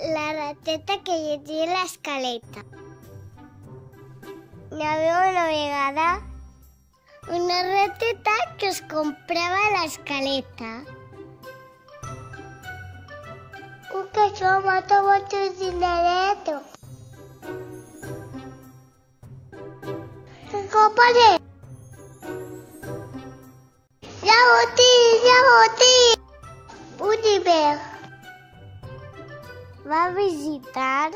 la rateta que llegia l'escaleta. Hi havia una vegada una rateta que es comprava l'escaleta. Un cachorro mata mucho dinero. ¿Qué compone? Yahuti. Univer va visitar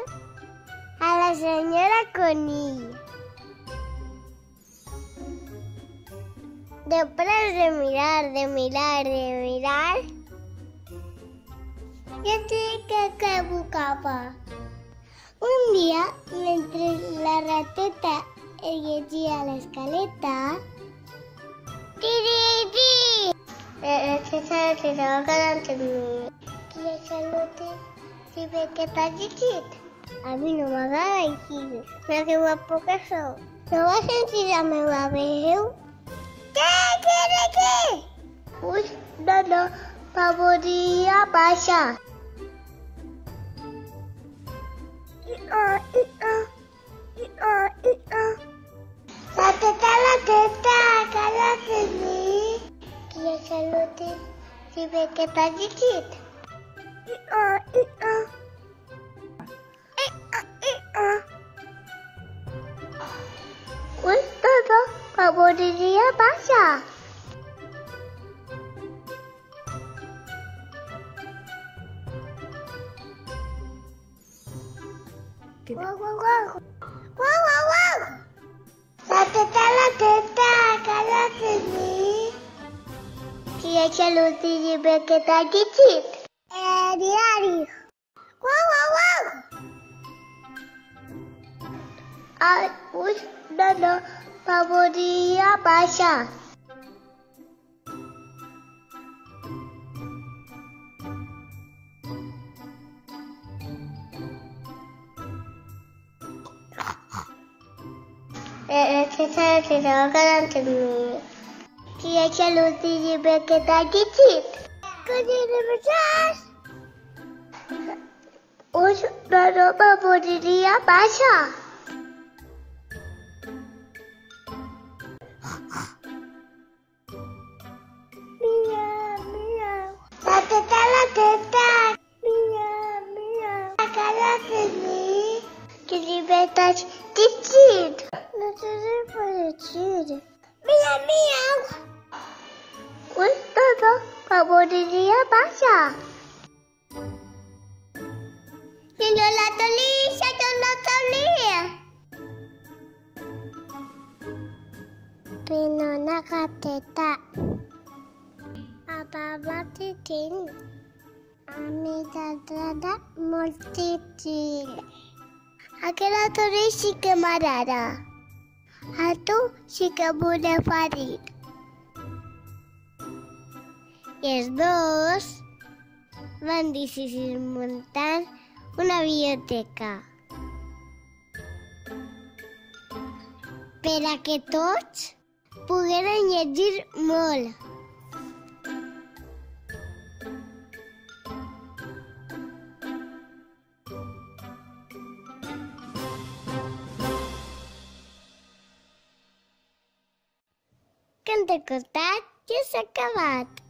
a la senyora Conill. Després de mirar, ja té que buscava. Un dia, mentre la rateta llegia l'escaleta, tiri! Se estava quedant amb mi. I això no té... Si ve que t'ha llegit. A mi no m'agrada així. Perquè guapo que sou. No vas sentir la meva veu? Què? Uy, no, podria baixar. La teta, calla-te mi. I això no té... Si ve que t'ha llegit. Uy, no, podria baixar. Guau. La teta, calla-te mi. I això no té ve que t'ha llegit. Diari. Guau. Uy, no, podria baixar. Se estava quedant amb mi. I això no té ve que t'ha llegit. Uy, no, podria baixar. Miau. La teta. Miau. Calla-te mi. Que li ve t'ha llegit. No te puedo decir. Miau. Uy, no, podria baixar. Señor Natalia. Vino una gateta. Papá titín. A mi t'agrada moltíssim. Aquella Toni sí que m'agrada. A tu sí que m'ho faria. I els dos van decidir muntar una biblioteca per a que tots pogueren llegir molt. Canta costat ja s'ha acabat.